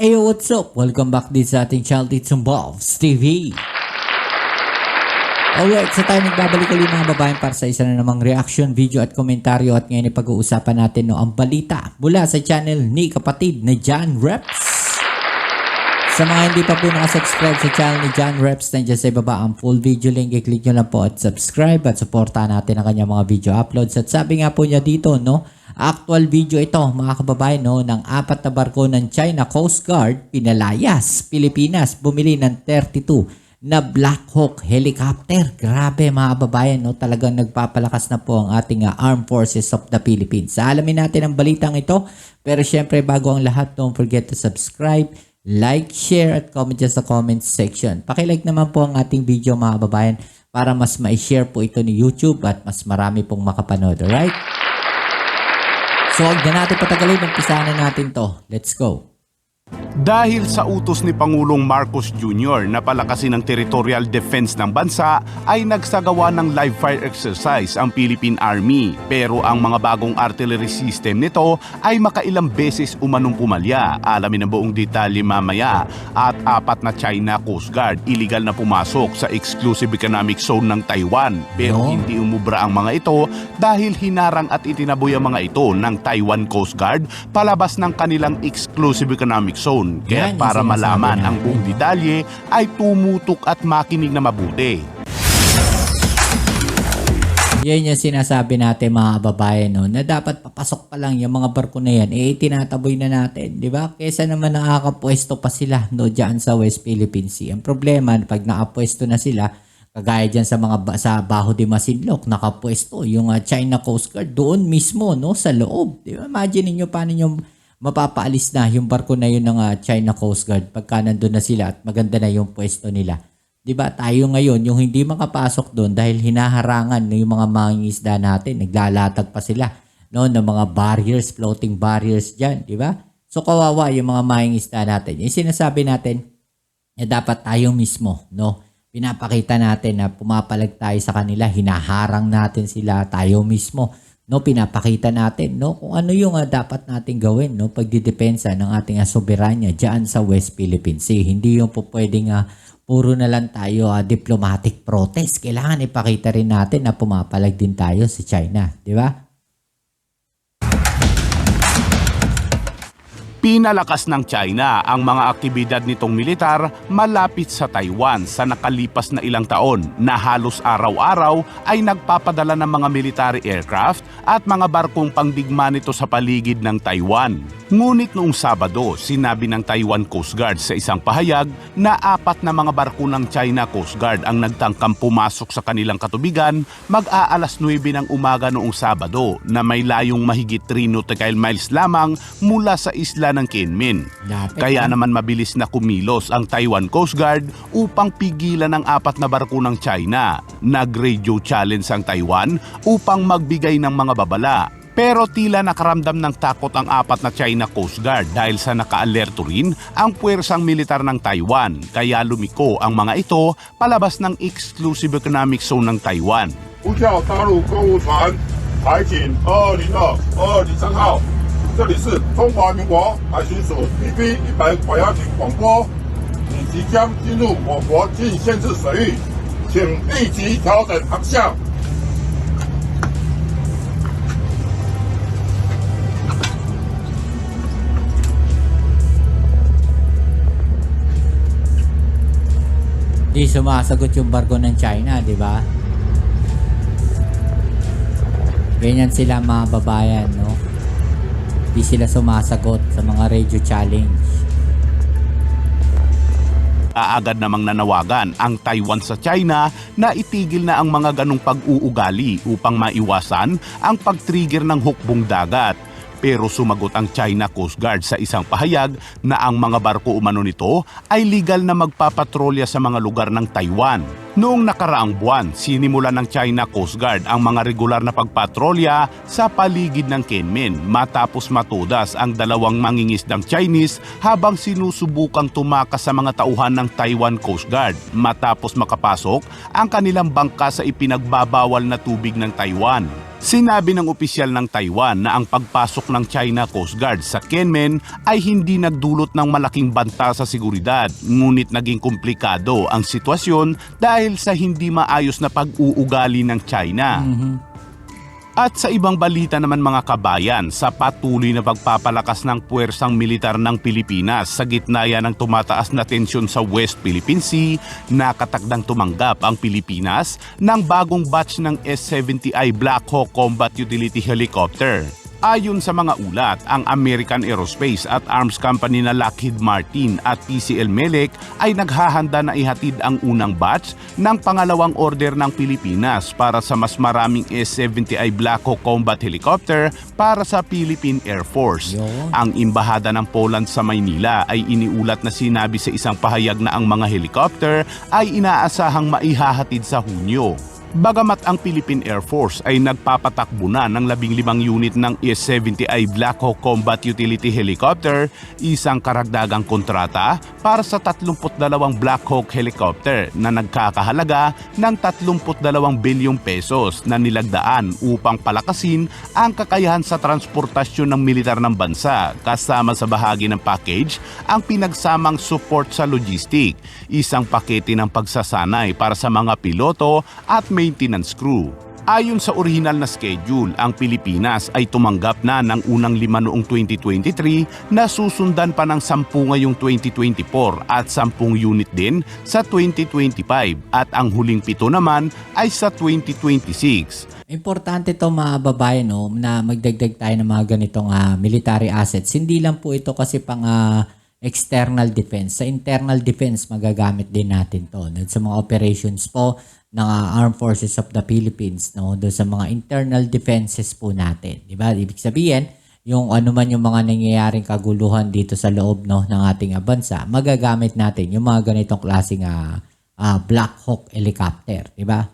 Hey, what's up? Welcome back din sa ating channel It's Involves TV. Alright, so tayo nagbabalik ulit mga babaeng para sa isa na namang reaction, video at komentaryo. At ngayon ipag-uusapan natin ang balita mula sa channel ni kapatid na John Reps. Sa mga hindi pa po nakasubscribe sa channel ni John Reps, nandiyan sa ibaba ang full video link. I-click nyo lang po at subscribe at supportahan natin ang kanyang mga video uploads. At sabi nga po niya dito, actual video ito mga kababayan ng 4 na barko ng China Coast Guard pinalayas Pilipinas, bumili ng 32 na Black Hawk helicopter. Grabe mga kababayan, talagang nagpapalakas na po ang ating Armed Forces of the Philippines. Alamin natin ang balitang ito, pero syempre bago ang lahat, don't forget to subscribe, like, share at comment dyan sa comment section. Pakilike naman po ang ating video mga kababayan para mas ma-share po ito ni YouTube at mas marami pong makapanood. Alright? So, huwag na natin patagalin, umpisahan na natin to. Let's go. Dahil sa utos ni Pangulong Marcos Jr. na palakasin ang territorial defense ng bansa, ay nagsagawa ng live fire exercise ang Philippine Army. Pero ang mga bagong artillery system nito ay makailang beses umanong pumalya. Alamin ang buong detalye mamaya. At 4 na China Coast Guard illegal na pumasok sa exclusive economic zone ng Taiwan. Pero hindi umubra ang mga ito dahil hinarang at itinaboy ang mga ito ng Taiwan Coast Guard palabas ng kanilang exclusive economic zone. Kaya para malaman ang buong detalye ay tumutok at makinig na mabuti. Yan yung sinasabi natin mga babae na dapat papasok pa lang yung mga barko na yan, tinataboy na natin, di ba? Kesa naman nakakapwesto pa sila dyan sa West Philippine Sea. Ang problema, pag nakapwesto na sila, kagaya dyan sa Baho de Masinloc, nakapwesto yung China Coast Guard doon mismo sa loob. Di ba? Imagine niyo paano yung mapapaalis na yung barko na yun ng China Coast Guard pagka nandun na sila at maganda na yung pwesto nila. Diba tayo ngayon yung hindi makapasok doon dahil hinaharangan ng mga mangingisda natin, naglalatag pa sila ng mga barriers, floating barriers dyan, diba? So kawawa yung mga mangingisda natin. Yung sinasabi natin na dapat tayo mismo, pinapakita natin na pumapalag tayo sa kanila, hinaharang natin sila, tayo mismo. Pinapakita natin kung ano yung dapat nating gawin pagdidepensa ng ating soberanya diyan sa West Philippine Sea. Hindi yung po pwedeng puro na lang tayo diplomatic protest. Kailangan ipakita rin natin na pumapalag din tayo sa China, di ba? Pinalakas ng China ang mga aktibidad nitong militar malapit sa Taiwan sa nakalipas na ilang taon na halos araw-araw ay nagpapadala ng mga military aircraft at mga barkong pangdigma nito sa paligid ng Taiwan. Ngunit noong Sabado, sinabi ng Taiwan Coast Guard sa isang pahayag na 4 na mga barko ng China Coast Guard ang nagtangkang pumasok sa kanilang katubigan mag-aalas 9 ng umaga noong Sabado na may layong mahigit 3 nautical miles lamang mula sa isla ng Kinmen. Kaya naman mabilis na kumilos ang Taiwan Coast Guard upang pigilan ang 4 na barko ng China. Nag-radio challenge ang Taiwan upang magbigay ng mga babala. Pero tila nakaramdam ng takot ang 4 na China Coast Guard dahil sa naka-alerto rin ang puwersang militar ng Taiwan. Kaya lumiko ang mga ito palabas ng exclusive economic zone ng Taiwan. 呼叫大陆公务船海警202-203号，这里是中华民国海巡署 BB-100管辖艇广播，你即将进入我国禁限制水域，请立即调整航向。 Di sumasagot yung barko ng China, di ba? Ganyan sila mga babayan, Di sila sumasagot sa mga radio challenge. Aagad namang nanawagan ang Taiwan sa China na itigil na ang mga ganong pag-uugali upang maiwasan ang pag-trigger ng hukbong dagat. Pero sumagot ang China Coast Guard sa isang pahayag na ang mga barko umano nito ay legal na magpapatrolya sa mga lugar ng Taiwan. Noong nakaraang buwan, sinimulan ng China Coast Guard ang mga regular na pagpatrolya sa paligid ng Kinmen matapos matudas ang 2 mangingisdang Chinese habang sinusubukang tumakas sa mga tauhan ng Taiwan Coast Guard matapos makapasok ang kanilang bangka sa ipinagbabawal na tubig ng Taiwan. Sinabi ng opisyal ng Taiwan na ang pagpasok ng China Coast Guard sa Kinmen ay hindi nagdulot ng malaking banta sa seguridad, ngunit naging komplikado ang sitwasyon dahil sa hindi maayos na pag-uugali ng China. At sa ibang balita naman mga kabayan, sa patuloy na pagpapalakas ng puwersang militar ng Pilipinas sa gitna yan ng tumataas na tensyon sa West Philippine Sea, nakatakdang tumanggap ang Pilipinas ng bagong batch ng S-70I Black Hawk Combat Utility Helicopter. Ayon sa mga ulat, ang American Aerospace at Arms Company na Lockheed Martin at TCL Melec ay naghahanda na ihatid ang unang batch ng pangalawang order ng Pilipinas para sa mas maraming S-70I Black Hawk Combat Helicopter para sa Philippine Air Force. Ang Embahada ng Poland sa Maynila ay iniulat na sinabi sa isang pahayag na ang mga helicopter ay inaasahang maihahatid sa Hunyo. Bagamat ang Philippine Air Force ay nagpapatakbo na ng 15 unit ng S-70I Black Hawk Combat Utility Helicopter, isang karagdagang kontrata para sa 32 Black Hawk Helicopter na nagkakahalaga ng 32 bilyong pesos na nilagdaan upang palakasin ang kakayahan sa transportasyon ng militar ng bansa, kasama sa bahagi ng package ang pinagsamang support sa logistic, isang pakete ng pagsasanay para sa mga piloto at maintenance crew. Ayon sa orihinal na schedule, ang Pilipinas ay tumanggap na ng unang 5 noong 2023 na susundan pa ng 10 ngayong 2024 at 10 unit din sa 2025 at ang huling 7 naman ay sa 2026. Importante to mga babae no, na magdagdag tayo ng mga ganitong military assets. Hindi lang po ito kasi pang external defense. Sa internal defense, magagamit din natin to. Sa mga operations po ng Armed Forces of the Philippines, no, doon sa mga internal defenses po natin. Diba? Ibig sabihin, yung ano man yung mga nangyayaring kaguluhan dito sa loob no, ng ating bansa, magagamit natin yung mga ganitong klaseng Black Hawk helicopter. Diba?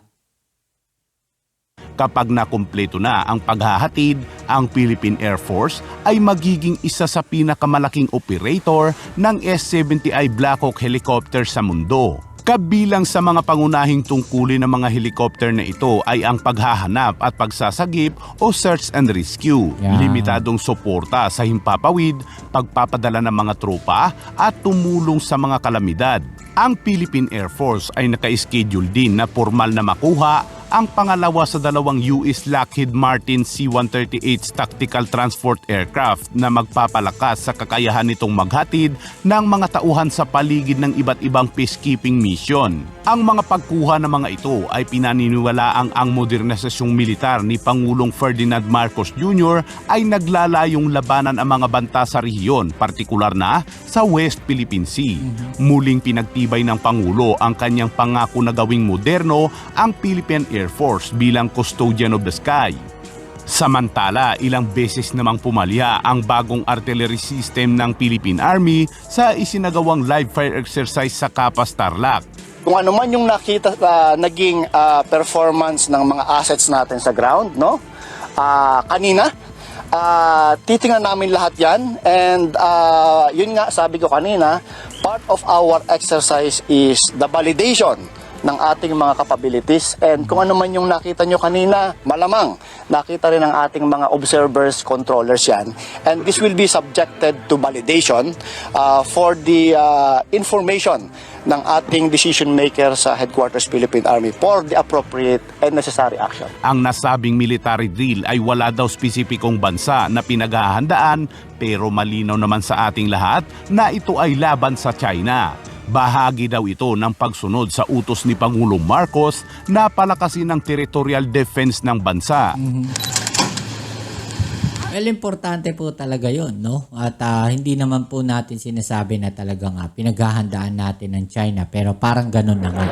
Kapag nakumpleto na ang paghahatid, ang Philippine Air Force ay magiging isa sa pinakamalaking operator ng S-70I Black Hawk helicopter sa mundo. Kabilang sa mga pangunahing tungkulin ng mga helicopter na ito ay ang paghahanap at pagsasagip o search and rescue, limitadong suporta sa himpapawid, pagpapadala ng mga tropa at tumulong sa mga kalamidad. Ang Philippine Air Force ay naka-schedule din na formal na makuha ang pangalawa sa dalawang US Lockheed Martin C-138 Tactical Transport Aircraft na magpapalakas sa kakayahan nitong maghatid ng mga tauhan sa paligid ng iba't ibang peacekeeping mission. Ang mga pagkuha ng mga ito ay pinaniniwalaang ang modernisasyong militar ni Pangulong Ferdinand Marcos Jr. ay naglalayong labanan ang mga banta sa rehiyon, partikular na sa West Philippine Sea. Muling pinagtibay ng Pangulo ang kanyang pangako na gawing moderno ang Philippine Air Force bilang custodian of the sky. Samantala, ilang beses namang pumalya ang bagong artillery system ng Philippine Army sa isinagawang live fire exercise sa Capas Tarlac. Kung ano man yung nakita, naging performance ng mga assets natin sa ground, no? Kanina, titingnan namin lahat yan. And yun nga, sabi ko kanina, part of our exercise is the validation ng ating mga capabilities. And kung ano man yung nakita nyo kanina, malamang nakita rin ng ating mga observers, controllers yan. And this will be subjected to validation for the information ng ating decision maker sa Headquarters Philippine Army for the appropriate and necessary action. Ang nasabing military drill ay wala daw spesipikong bansa na pinaghahandaan, pero malinaw naman sa ating lahat na ito ay laban sa China. Bahagi daw ito ng pagsunod sa utos ni Pangulong Marcos na palakasin ang territorial defense ng bansa. Well, importante po talaga yon, no? At hindi naman po natin sinasabi na talagang pinaghahandaan natin ng China, pero parang ganun na nga.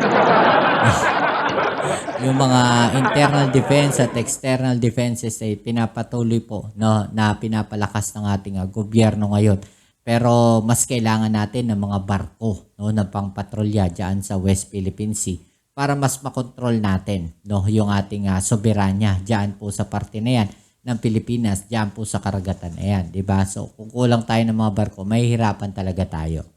Yung mga internal defense at external defenses ay pinapatuloy po, no, na pinapalakas ng ating gobyerno ngayon. Pero mas kailangan natin ng mga barko, no, na pangpatrolya dyan sa West Philippine Sea para mas makontrol natin, no, yung ating soberanya dyan po sa parte na yan ng Pilipinas, dyan po sa karagatan na yan, diba? So kung kulang tayo ng mga barko, mahihirapan talaga tayo.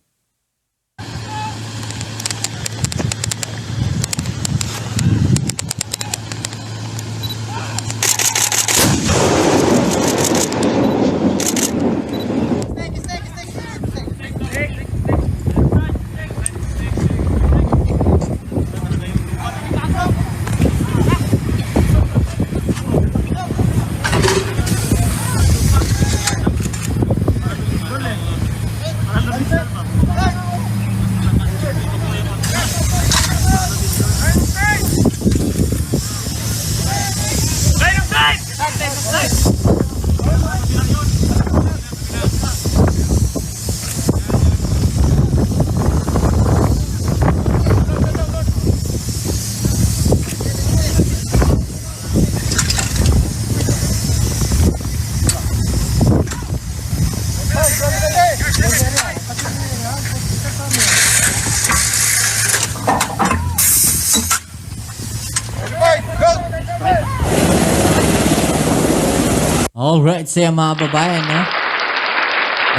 Alright, so yung mga babayan, no?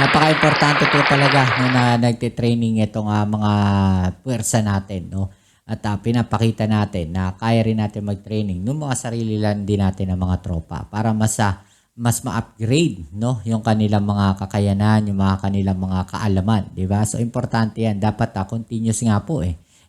Napaka-importante po talaga no, na nagtitraining itong mga puwersa natin, no? At pinapakita natin na kaya rin natin mag-training ng mga sarili lang din natin ng mga tropa para mas ma-upgrade, no? Yung kanilang mga kakayanan, yung mga kanilang mga kaalaman, di ba? So, importante yan. Dapat continuous nga po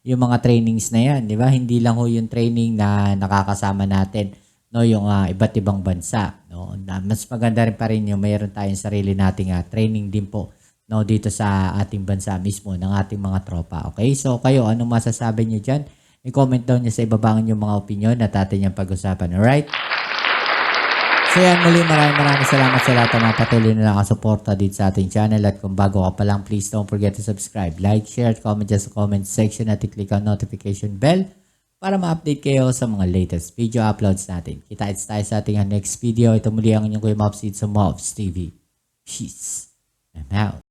yung mga trainings na yan, di ba? Hindi lang ho yung training na nakakasama natin, no, yung iba't ibang bansa, no. Mas maganda rin pa rin yung mayroon tayong sarili nating training din po, no, dito sa ating bansa mismo ng ating mga tropa. Okay? So kayo, anong masasabi niyo diyan? I-comment down niyo sa ibaba ang inyong mga opinion at atin yung pag-usapan. Alright? So yan, muli maraming salamat sa lahat ng mga patuloy na nakasuporta dito sa ating channel. At kung bago ka pa lang, please don't forget to subscribe, like, share, at comment dyan sa comment section at i-click ang notification bell para ma-update kayo sa mga latest video uploads natin. Kita-kits tayo sa ating next video. Ito muli ang inyong Kuya Mobs sa Mobs TV. Peace. I'm out.